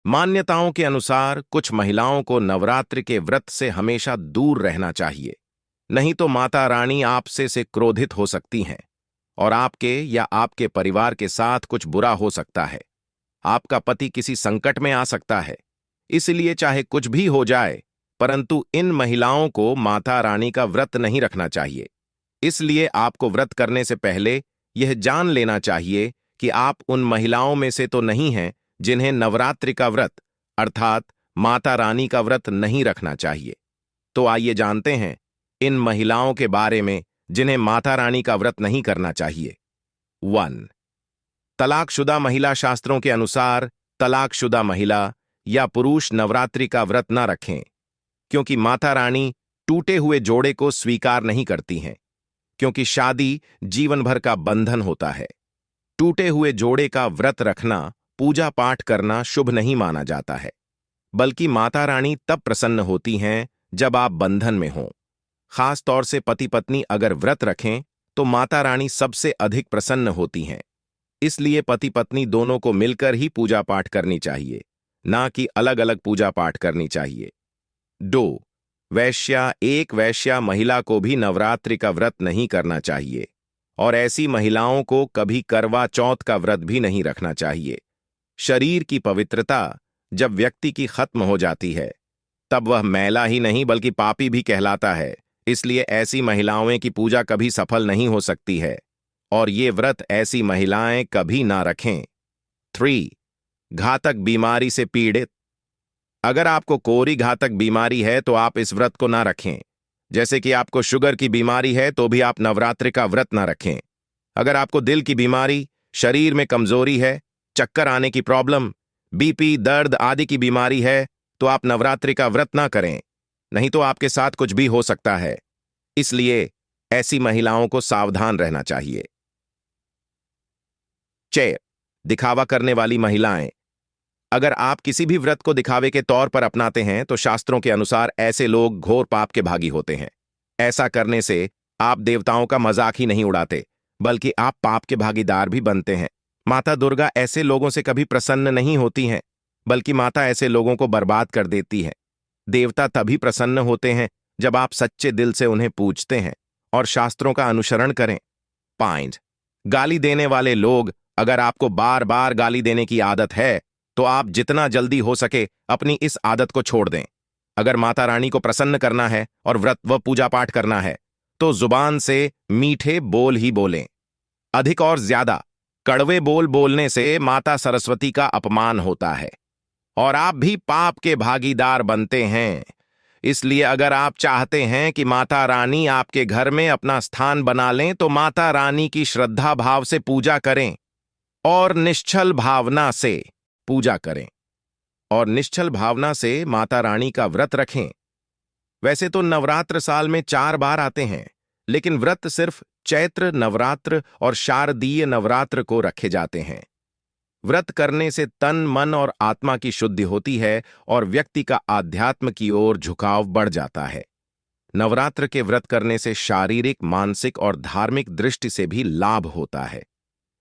मान्यताओं के अनुसार कुछ महिलाओं को नवरात्रि के व्रत से हमेशा दूर रहना चाहिए, नहीं तो माता रानी आपसे से क्रोधित हो सकती हैं और आपके या आपके परिवार के साथ कुछ बुरा हो सकता है। आपका पति किसी संकट में आ सकता है। इसलिए चाहे कुछ भी हो जाए, परंतु इन महिलाओं को माता रानी का व्रत नहीं रखना चाहिए। इसलिए आपको व्रत करने से पहले यह जान लेना चाहिए कि आप उन महिलाओं में से तो नहीं हैं जिन्हें नवरात्रि का व्रत अर्थात माता रानी का व्रत नहीं रखना चाहिए। तो आइए जानते हैं इन महिलाओं के बारे में जिन्हें माता रानी का व्रत नहीं करना चाहिए। 1. तलाकशुदा महिला। शास्त्रों के अनुसार तलाकशुदा महिला या पुरुष नवरात्रि का व्रत न रखें, क्योंकि माता रानी टूटे हुए जोड़े को स्वीकार नहीं करती हैं, क्योंकि शादी जीवन भर का बंधन होता है। टूटे हुए जोड़े का व्रत रखना, पूजा पाठ करना शुभ नहीं माना जाता है, बल्कि माता रानी तब प्रसन्न होती हैं जब आप बंधन में हों। खास तौर से पति पत्नी अगर व्रत रखें तो माता रानी सबसे अधिक प्रसन्न होती हैं। इसलिए पति पत्नी दोनों को मिलकर ही पूजा पाठ करनी चाहिए, ना कि अलग अलग पूजा पाठ करनी चाहिए। 2. वैश्या। एक वैश्या महिला को भी नवरात्रि का व्रत नहीं करना चाहिए और ऐसी महिलाओं को कभी करवा चौथ का व्रत भी नहीं रखना चाहिए। शरीर की पवित्रता जब व्यक्ति की खत्म हो जाती है, तब वह मैला ही नहीं बल्कि पापी भी कहलाता है। इसलिए ऐसी महिलाओं की पूजा कभी सफल नहीं हो सकती है और ये व्रत ऐसी महिलाएं कभी ना रखें। 3. घातक बीमारी से पीड़ित। अगर आपको कोई घातक बीमारी है तो आप इस व्रत को ना रखें। जैसे कि आपको शुगर की बीमारी है तो भी आप नवरात्रि का व्रत ना रखें। अगर आपको दिल की बीमारी, शरीर में कमजोरी है, चक्कर आने की प्रॉब्लम, बीपी, दर्द आदि की बीमारी है तो आप नवरात्रि का व्रत ना करें, नहीं तो आपके साथ कुछ भी हो सकता है। इसलिए ऐसी महिलाओं को सावधान रहना चाहिए। 6. दिखावा करने वाली महिलाएं। अगर आप किसी भी व्रत को दिखावे के तौर पर अपनाते हैं तो शास्त्रों के अनुसार ऐसे लोग घोर पाप के भागी होते हैं। ऐसा करने से आप देवताओं का मजाक ही नहीं उड़ाते, बल्कि आप पाप के भागीदार भी बनते हैं। माता दुर्गा ऐसे लोगों से कभी प्रसन्न नहीं होती हैं, बल्कि माता ऐसे लोगों को बर्बाद कर देती है। देवता तभी प्रसन्न होते हैं जब आप सच्चे दिल से उन्हें पूजते हैं और शास्त्रों का अनुसरण करें। 5. गाली देने वाले लोग। अगर आपको बार बार गाली देने की आदत है तो आप जितना जल्दी हो सके अपनी इस आदत को छोड़ दें। अगर माता रानी को प्रसन्न करना है और व्रत व पूजा पाठ करना है तो जुबान से मीठे बोल ही बोलें। अधिक और ज्यादा कड़वे बोल बोलने से माता सरस्वती का अपमान होता है और आप भी पाप के भागीदार बनते हैं। इसलिए अगर आप चाहते हैं कि माता रानी आपके घर में अपना स्थान बना लें तो माता रानी की श्रद्धा भाव से पूजा करें और निश्चल भावना से पूजा करें और निश्चल भावना से माता रानी का व्रत रखें। वैसे तो नवरात्र साल में 4 बार आते हैं, लेकिन व्रत सिर्फ चैत्र नवरात्र और शारदीय नवरात्र को रखे जाते हैं। व्रत करने से तन, मन और आत्मा की शुद्धि होती है और व्यक्ति का आध्यात्म की ओर झुकाव बढ़ जाता है। नवरात्र के व्रत करने से शारीरिक, मानसिक और धार्मिक दृष्टि से भी लाभ होता है।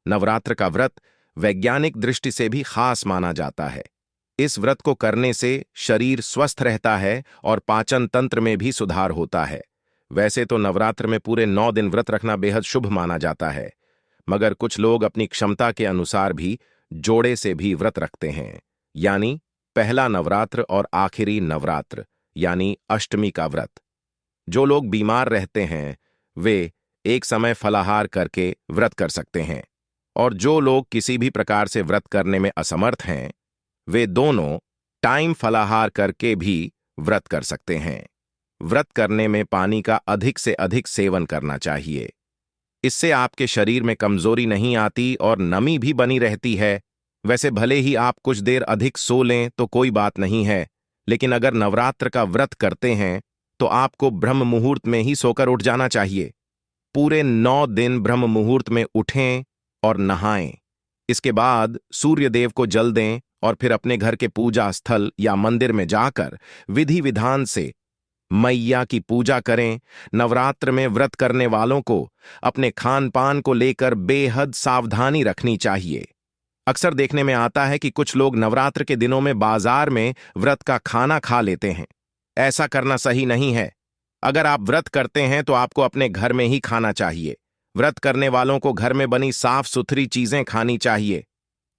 नवरात्र का व्रत वैज्ञानिक दृष्टि से भी खास माना जाता है। इस व्रत को करने से शरीर स्वस्थ रहता है और पाचन तंत्र में भी सुधार होता है। वैसे तो नवरात्र में पूरे 9 दिन व्रत रखना बेहद शुभ माना जाता है, मगर कुछ लोग अपनी क्षमता के अनुसार भी जोड़े से भी व्रत रखते हैं, यानी पहला नवरात्र और आखिरी नवरात्र यानी अष्टमी का व्रत। जो लोग बीमार रहते हैं वे एक समय फलाहार करके व्रत कर सकते हैं और जो लोग किसी भी प्रकार से व्रत करने में असमर्थ हैं वे दोनों टाइम फलाहार करके भी व्रत कर सकते हैं। व्रत करने में पानी का अधिक से अधिक सेवन करना चाहिए। इससे आपके शरीर में कमजोरी नहीं आती और नमी भी बनी रहती है। वैसे भले ही आप कुछ देर अधिक सो लें तो कोई बात नहीं है, लेकिन अगर नवरात्र का व्रत करते हैं तो आपको ब्रह्म मुहूर्त में ही सोकर उठ जाना चाहिए। पूरे 9 दिन ब्रह्म मुहूर्त में उठें और नहाएं। इसके बाद सूर्य देव को जल दें और फिर अपने घर के पूजा स्थल या मंदिर में जाकर विधि विधान से मैया की पूजा करें। नवरात्र में व्रत करने वालों को अपने खान पान को लेकर बेहद सावधानी रखनी चाहिए। अक्सर देखने में आता है कि कुछ लोग नवरात्र के दिनों में बाजार में व्रत का खाना खा लेते हैं। ऐसा करना सही नहीं है। अगर आप व्रत करते हैं तो आपको अपने घर में ही खाना चाहिए। व्रत करने वालों को घर में बनी साफ सुथरी चीजें खानी चाहिए।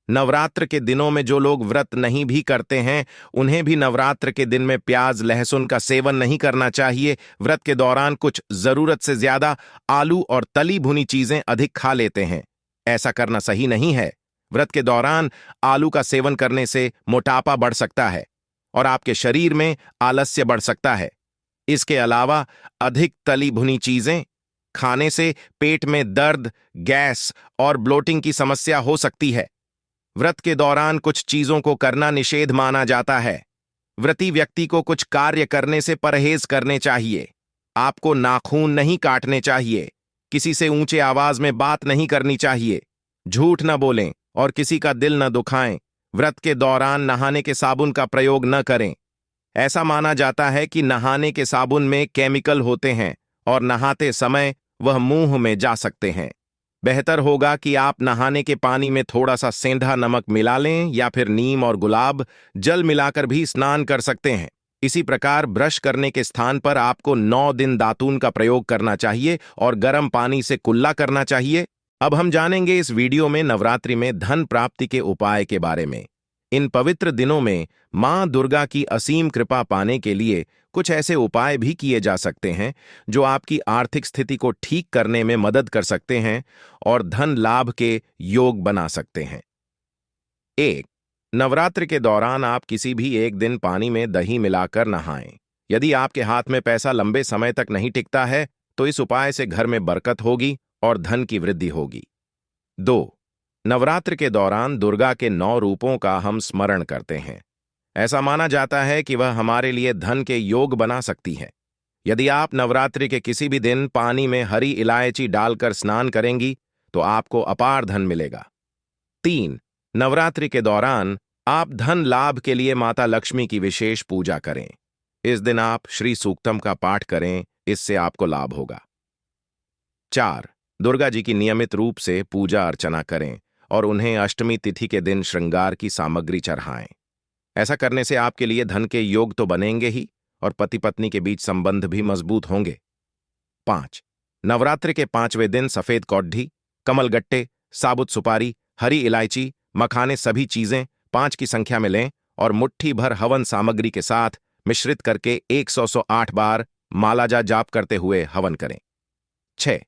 नवरात्र के दिनों में जो लोग व्रत नहीं भी करते हैं, उन्हें भी नवरात्र के दिन में प्याज लहसुन का सेवन नहीं करना चाहिए। व्रत के दौरान कुछ जरूरत से ज्यादा आलू और तली भुनी चीजें अधिक खा लेते हैं। ऐसा करना सही नहीं है। व्रत के दौरान आलू का सेवन करने से मोटापा बढ़ सकता है और आपके शरीर में आलस्य बढ़ सकता है। इसके अलावा अधिक तली भुनी चीजें खाने से पेट में दर्द, गैस और ब्लोटिंग की समस्या हो सकती है। व्रत के दौरान कुछ चीजों को करना निषेध माना जाता है। व्रती व्यक्ति को कुछ कार्य करने से परहेज करने चाहिए। आपको नाखून नहीं काटने चाहिए, किसी से ऊंचे आवाज में बात नहीं करनी चाहिए, झूठ न बोलें और किसी का दिल न दुखाएं। व्रत के दौरान नहाने के साबुन का प्रयोग न करें। ऐसा माना जाता है कि नहाने के साबुन में केमिकल होते हैं और नहाते समय वह मुंह में जा सकते हैं। बेहतर होगा कि आप नहाने के पानी में थोड़ा सा सेंधा नमक मिला लें या फिर नीम और गुलाब जल मिलाकर भी स्नान कर सकते हैं। इसी प्रकार ब्रश करने के स्थान पर आपको 9 दिन दातून का प्रयोग करना चाहिए और गर्म पानी से कुल्ला करना चाहिए। अब हम जानेंगे इस वीडियो में नवरात्रि में धन प्राप्ति के उपाय के बारे में। इन पवित्र दिनों में मां दुर्गा की असीम कृपा पाने के लिए कुछ ऐसे उपाय भी किए जा सकते हैं जो आपकी आर्थिक स्थिति को ठीक करने में मदद कर सकते हैं और धन लाभ के योग बना सकते हैं। 1. नवरात्र के दौरान आप किसी भी एक दिन पानी में दही मिलाकर नहाएं। यदि आपके हाथ में पैसा लंबे समय तक नहीं टिकता है तो इस उपाय से घर में बरकत होगी और धन की वृद्धि होगी। 2. नवरात्र के दौरान दुर्गा के 9 रूपों का हम स्मरण करते हैं। ऐसा माना जाता है कि वह हमारे लिए धन के योग बना सकती है। यदि आप नवरात्रि के किसी भी दिन पानी में हरी इलायची डालकर स्नान करेंगी तो आपको अपार धन मिलेगा। 3. नवरात्रि के दौरान आप धन लाभ के लिए माता लक्ष्मी की विशेष पूजा करें। इस दिन आप श्री सूक्तम का पाठ करें, इससे आपको लाभ होगा। 4. दुर्गा जी की नियमित रूप से पूजा अर्चना करें और उन्हें अष्टमी तिथि के दिन श्रृंगार की सामग्री चढ़ाएं। ऐसा करने से आपके लिए धन के योग तो बनेंगे ही और पति पत्नी के बीच संबंध भी मजबूत होंगे। 5. नवरात्रि के 5वें दिन सफेद कौड्ढी, कमलगट्टे, साबुत सुपारी, हरी इलायची, मखाने सभी चीजें 5 की संख्या में लें और मुट्ठी भर हवन सामग्री के साथ मिश्रित करके 108 बार मालाजा जाप करते हुए हवन करें। 6.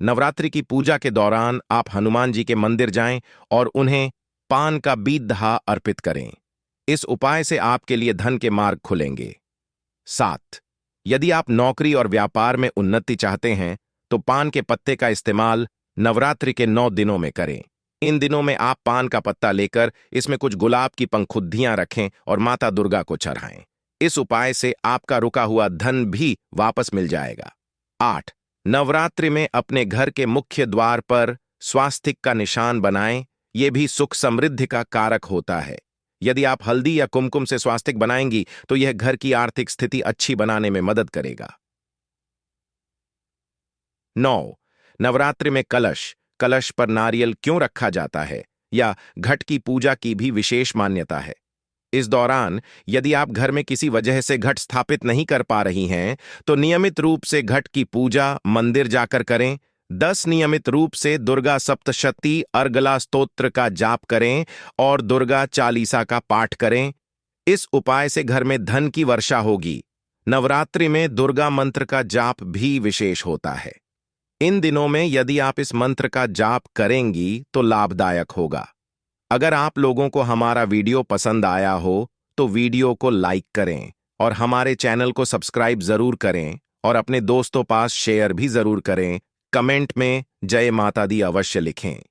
नवरात्रि की पूजा के दौरान आप हनुमान जी के मंदिर जाएं और उन्हें पान का बीजदहा अर्पित करें। इस उपाय से आपके लिए धन के मार्ग खुलेंगे। 7. यदि आप नौकरी और व्यापार में उन्नति चाहते हैं तो पान के पत्ते का इस्तेमाल नवरात्रि के 9 दिनों में करें। इन दिनों में आप पान का पत्ता लेकर इसमें कुछ गुलाब की पंखुद्दियां रखें और माता दुर्गा को चढ़ाएं। इस उपाय से आपका रुका हुआ धन भी वापस मिल जाएगा। 8. नवरात्रि में अपने घर के मुख्य द्वार पर स्वास्तिक का निशान बनाएं। यह भी सुख समृद्धि का कारक होता है। यदि आप हल्दी या कुमकुम से स्वास्तिक बनाएंगी तो यह घर की आर्थिक स्थिति अच्छी बनाने में मदद करेगा। 9. नवरात्रि में कलश पर नारियल क्यों रखा जाता है या घट की पूजा की भी विशेष मान्यता है। इस दौरान यदि आप घर में किसी वजह से घट स्थापित नहीं कर पा रही हैं तो नियमित रूप से घट की पूजा मंदिर जाकर करें। 10 नियमित रूप से दुर्गा सप्तशती अर्गला स्तोत्र का जाप करें और दुर्गा चालीसा का पाठ करें। इस उपाय से घर में धन की वर्षा होगी। नवरात्रि में दुर्गा मंत्र का जाप भी विशेष होता है। इन दिनों में यदि आप इस मंत्र का जाप करेंगी तो लाभदायक होगा। अगर आप लोगों को हमारा वीडियो पसंद आया हो तो वीडियो को लाइक करें और हमारे चैनल को सब्सक्राइब जरूर करें और अपने दोस्तों पास शेयर भी जरूर करें। कमेंट में जय माता दी अवश्य लिखें।